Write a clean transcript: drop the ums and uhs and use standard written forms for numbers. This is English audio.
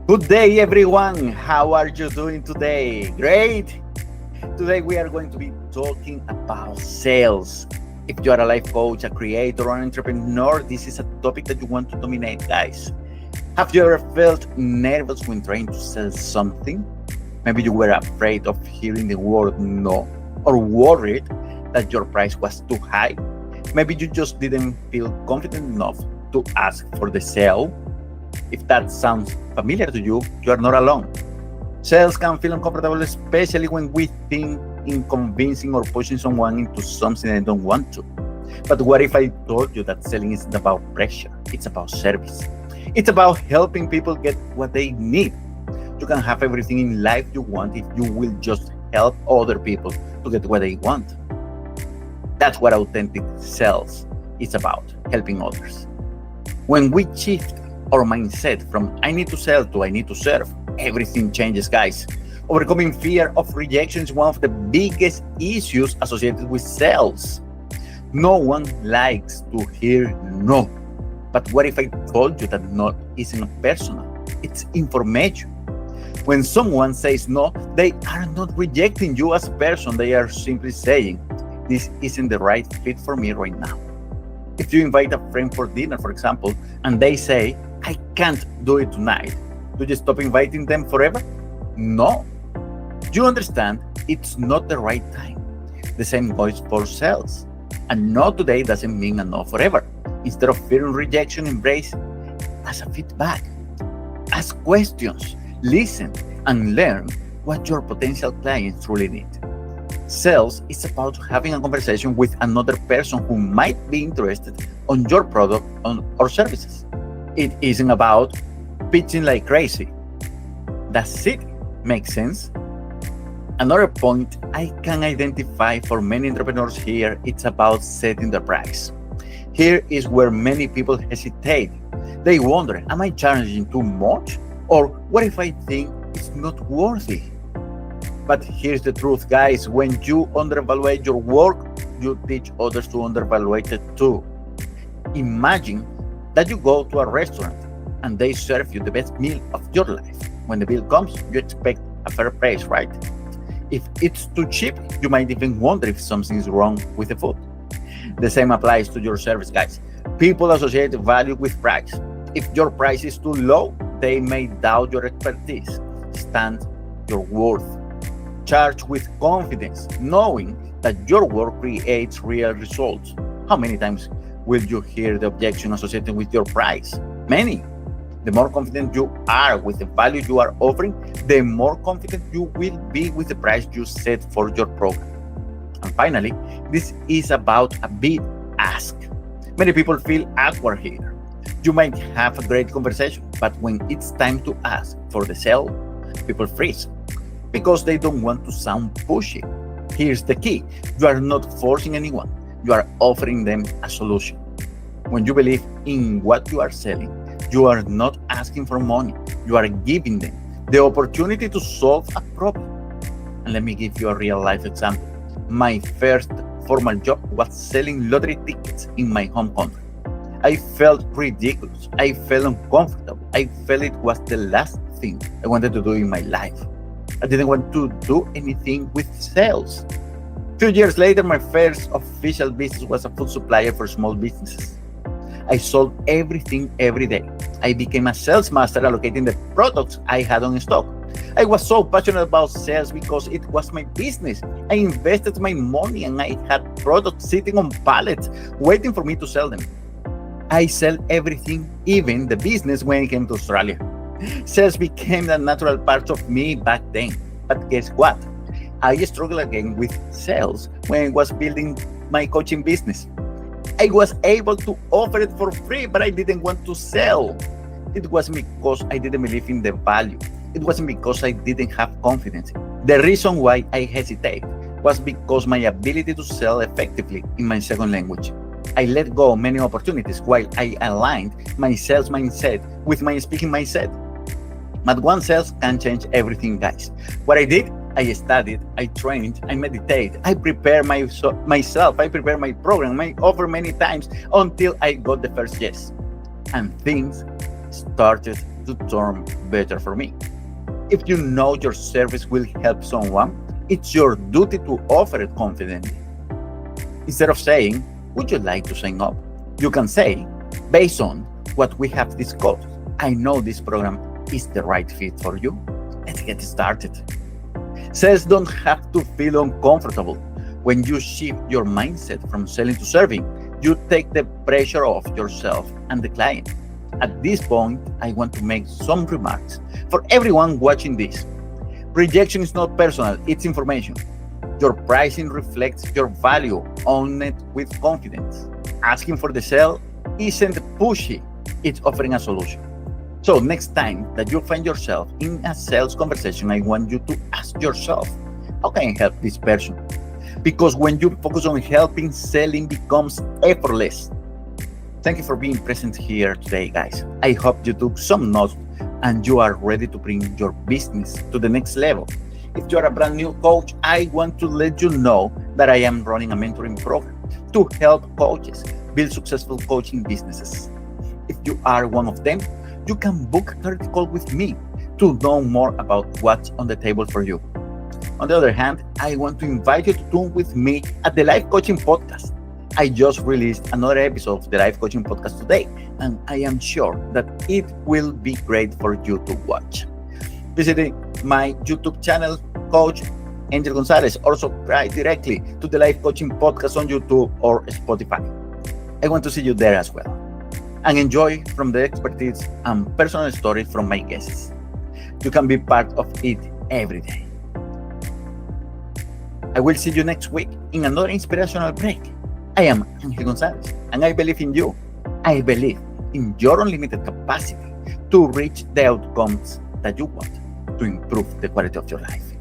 Good day, everyone. How are you doing today? Great. Today, we are going to be talking about sales. If you are a life coach, a creator, or an entrepreneur, this is a topic that you want to dominate, guys. Have you ever felt nervous when trying to sell something? Maybe you were afraid of hearing the word no, or worried that your price was too high. Maybe you just didn't feel confident enough to ask for the sale. If that sounds familiar to you, you are not alone. Sales can feel uncomfortable, especially when we think in convincing or pushing someone into something they don't want to. But what if I told you that selling isn't about pressure? It's about service. It's about helping people get what they need. You can have everything in life you want if you will just help other people to get what they want. That's what authentic sales is about, helping others. When we shift our mindset from I need to sell to I need to serve, everything changes, guys. Overcoming fear of rejection is one of the biggest issues associated with sales. No one likes to hear no. But what if I told you that no isn't personal? It's information. When someone says no, they are not rejecting you as a person. They are simply saying, this isn't the right fit for me right now. If you invite a friend for dinner, for example, and they say, I can't do it tonight, do you stop inviting them forever? No. You understand it's not the right time. The same goes for sales. A no today doesn't mean a no forever. Instead of fearing rejection, embrace as a feedback. Ask questions, listen, and learn what your potential clients really need. Sales is about having a conversation with another person who might be interested on your product or services. It isn't about pitching like crazy. Does it make sense? Another point I can identify for many entrepreneurs here, it's about setting the price. Here is where many people hesitate. They wonder, am I charging too much? Or what if I think it's not worthy? But here's the truth, guys. When you undervalue your work, you teach others to undervalue it too. Imagine that you go to a restaurant and they serve you the best meal of your life. When the bill comes, you expect a fair price, right? If it's too cheap, you might even wonder if something is wrong with the food. The same applies to your service, guys. People associate value with price. If your price is too low, they may doubt your expertise. Stand your worth. Charge with confidence, knowing that your work creates real results. How many times will you hear the objection associated with your price? Many. The more confident you are with the value you are offering, the more confident you will be with the price you set for your program. And finally, this is about a big ask. Many people feel awkward here. You might have a great conversation, but when it's time to ask for the sale, people freeze because they don't want to sound pushy. Here's the key. You are not forcing anyone. You are offering them a solution. When you believe in what you are selling, you are not asking for money. You are giving them the opportunity to solve a problem. And let me give you a real life example. My first formal job was selling lottery tickets in my home country. I felt ridiculous. I felt uncomfortable. I felt it was the last thing I wanted to do in my life. I didn't want to do anything with sales. 2 years later, my first official business was a food supplier for small businesses. I sold everything every day. I became a sales master allocating the products I had on stock. I was so passionate about sales because it was my business. I invested my money and I had products sitting on pallets waiting for me to sell them. I sell everything, even the business, when I came to Australia. Sales became a natural part of me back then. But guess what? I struggled again with sales when I was building my coaching business. I was able to offer it for free, but I didn't want to sell. It wasn't because I didn't believe in the value. It wasn't because I didn't have confidence. The reason why I hesitated was because my ability to sell effectively in my second language. I let go of many opportunities while I aligned my sales mindset with my speaking mindset. But one sales can change everything, guys. What I did, I studied, I trained, I meditated, I prepared myself, I prepared my program, I offered many times until I got the first yes. And things started to turn better for me. If you know your service will help someone, it's your duty to offer it confidently. Instead of saying, would you like to sign up? You can say, based on what we have discussed, I know this program is the right fit for you. Let's get started. Sales don't have to feel uncomfortable. When you shift your mindset from selling to serving, you take the pressure off yourself and the client. At this point, I want to make some remarks for everyone watching this. Rejection is not personal, it's information. Your pricing reflects your value. Own it with confidence. Asking for the sale isn't pushy, it's offering a solution. So next time that you find yourself in a sales conversation, I want you to ask yourself, how can I help this person? Because when you focus on helping, selling becomes effortless. Thank you for being present here today, guys. I hope you took some notes and you are ready to bring your business to the next level. If you are a brand new coach, I want to let you know that I am running a mentoring program to help coaches build successful coaching businesses. If you are one of them, you can book a 30 call with me to know more about what's on the table for you. On the other hand, I want to invite you to tune with me at the Life Coaching Podcast. I just released another episode of the Life Coaching Podcast today, and I am sure that it will be great for you to watch. Visit my YouTube channel, Coach Angel Gonzalez, or subscribe directly to the Life Coaching Podcast on YouTube or Spotify. I want to see you there as well. And enjoy from the expertise and personal stories from my guests. You can be part of it every day. I will see you next week in another inspirational break. I am Angel Gonzalez, and I believe in you. I believe in your unlimited capacity to reach the outcomes that you want to improve the quality of your life.